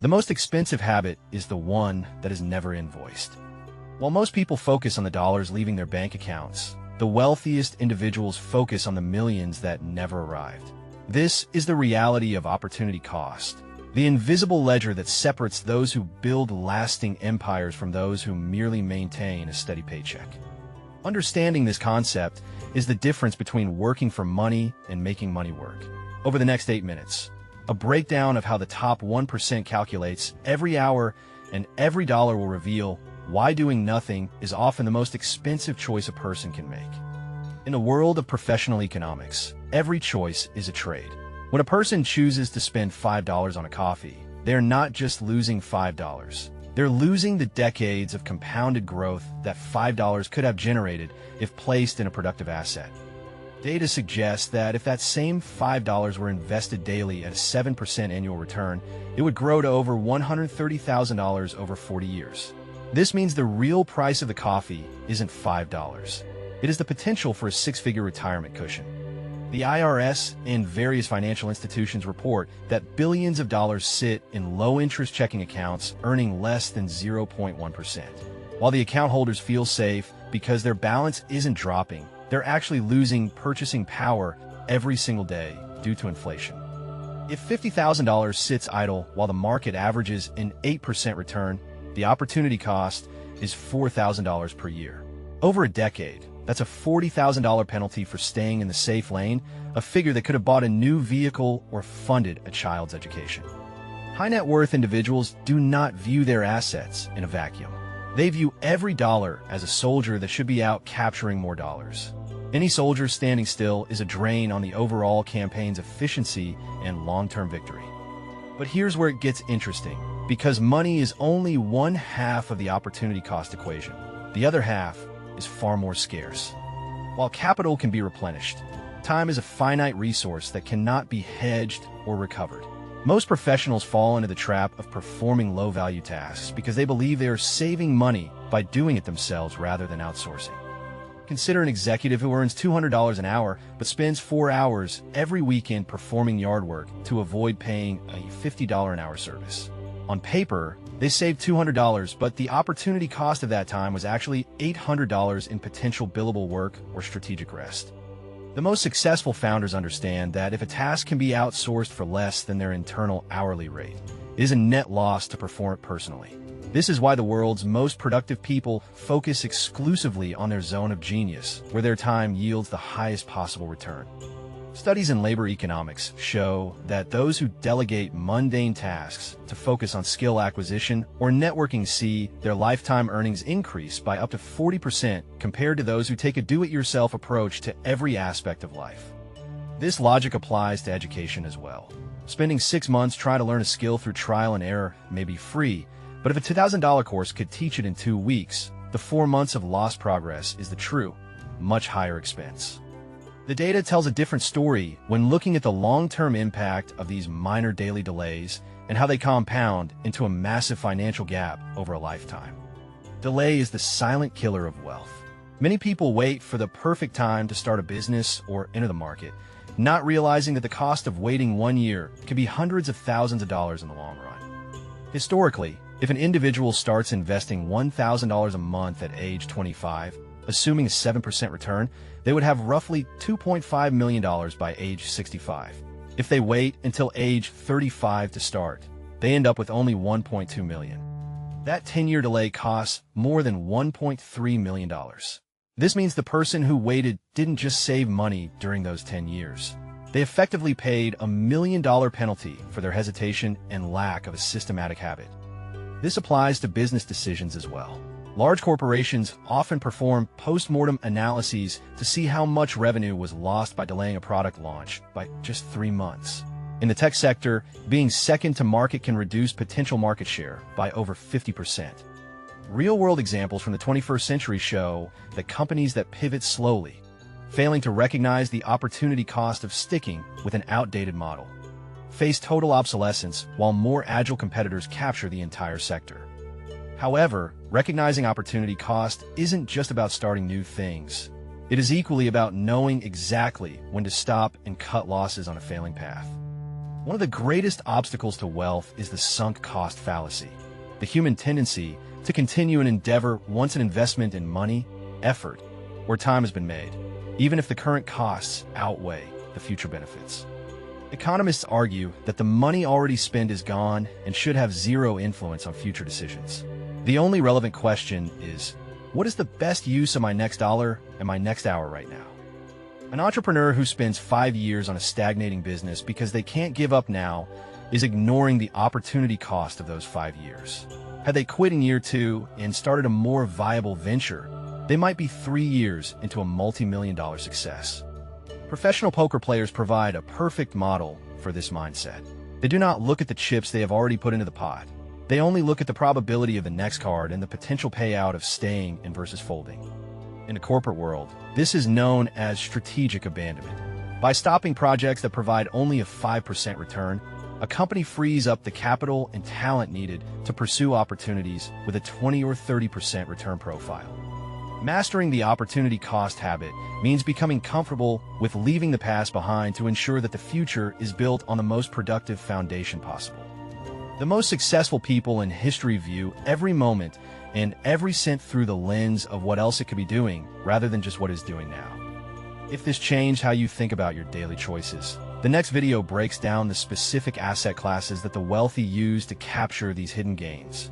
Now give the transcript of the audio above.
The most expensive habit is the one that is never invoiced. While most people focus on the dollars leaving their bank accounts, the wealthiest individuals focus on the millions that never arrived. This is the reality of opportunity cost, the invisible ledger that separates those who build lasting empires from those who merely maintain a steady paycheck. Understanding this concept is the difference between working for money and making money work. Over the next 8 minutes, a breakdown of how the top 1% calculates every hour and every dollar will reveal why doing nothing is often the most expensive choice a person can make. In a world of professional economics, every choice is a trade. When a person chooses to spend $5 on a coffee, they're not just losing $5. They're losing the decades of compounded growth that $5 could have generated if placed in a productive asset. Data suggests that if that same $5 were invested daily at a 7% annual return, it would grow to over $130,000 over 40 years. This means the real price of the coffee isn't $5. It is the potential for a six-figure retirement cushion. The IRS and various financial institutions report that billions of dollars sit in low-interest checking accounts earning less than 0.1%. While the account holders feel safe because their balance isn't dropping, they're actually losing purchasing power every single day due to inflation. If $50,000 sits idle while the market averages an 8% return, the opportunity cost is $4,000 per year. Over a decade, that's a $40,000 penalty for staying in the safe lane, a figure that could have bought a new vehicle or funded a child's education. High net worth individuals do not view their assets in a vacuum. They view every dollar as a soldier that should be out capturing more dollars. Any soldier standing still is a drain on the overall campaign's efficiency and long-term victory. But here's where it gets interesting, because money is only one half of the opportunity cost equation. The other half is far more scarce. While capital can be replenished, time is a finite resource that cannot be hedged or recovered. Most professionals fall into the trap of performing low-value tasks because they believe they are saving money by doing it themselves rather than outsourcing. Consider an executive who earns $200 an hour but spends 4 hours every weekend performing yard work to avoid paying a $50 an hour service. On paper, they saved $200, but the opportunity cost of that time was actually $800 in potential billable work or strategic rest. The most successful founders understand that if a task can be outsourced for less than their internal hourly rate, it is a net loss to perform it personally. This is why the world's most productive people focus exclusively on their zone of genius, where their time yields the highest possible return. Studies in labor economics show that those who delegate mundane tasks to focus on skill acquisition or networking see their lifetime earnings increase by up to 40% compared to those who take a do-it-yourself approach to every aspect of life. This logic applies to education as well. Spending 6 months trying to learn a skill through trial and error may be free, but if a $2,000 course could teach it in 2 weeks, the 4 months of lost progress is the true, much higher expense. The data tells a different story when looking at the long-term impact of these minor daily delays and how they compound into a massive financial gap over a lifetime. Delay is the silent killer of wealth. Many people wait for the perfect time to start a business or enter the market, not realizing that the cost of waiting 1 year can be hundreds of thousands of dollars in the long run. Historically, if an individual starts investing $1,000 a month at age 25, assuming a 7% return, they would have roughly $2.5 million by age 65. If they wait until age 35 to start, they end up with only $1.2 million. That 10-year delay costs more than $1.3 million. This means the person who waited didn't just save money during those 10 years. They effectively paid a $1 million penalty for their hesitation and lack of a systematic habit. This applies to business decisions as well. Large corporations often perform post-mortem analyses to see how much revenue was lost by delaying a product launch by just 3 months. In the tech sector, being second to market can reduce potential market share by over 50%. Real-world examples from the 21st century show that companies that pivot slowly, failing to recognize the opportunity cost of sticking with an outdated model, face total obsolescence while more agile competitors capture the entire sector. However, recognizing opportunity cost isn't just about starting new things. It is equally about knowing exactly when to stop and cut losses on a failing path. One of the greatest obstacles to wealth is the sunk cost fallacy, the human tendency to continue an endeavor once an investment in money, effort, or time has been made, even if the current costs outweigh the future benefits. Economists argue that the money already spent is gone and should have zero influence on future decisions. The only relevant question is, what is the best use of my next dollar and my next hour right now? An entrepreneur who spends 5 years on a stagnating business because they can't give up now is ignoring the opportunity cost of those 5 years. Had they quit in year 2 and started a more viable venture, they might be 3 years into a multi-million-dollar success. Professional poker players provide a perfect model for this mindset. They do not look at the chips they have already put into the pot. They only look at the probability of the next card and the potential payout of staying in versus folding. In the corporate world, this is known as strategic abandonment. By stopping projects that provide only a 5% return, a company frees up the capital and talent needed to pursue opportunities with a 20 or 30% return profile. Mastering the opportunity cost habit means becoming comfortable with leaving the past behind to ensure that the future is built on the most productive foundation possible. The most successful people in history view every moment and every cent through the lens of what else it could be doing rather than just what it's doing now. If this changed how you think about your daily choices, the next video breaks down the specific asset classes that the wealthy use to capture these hidden gains.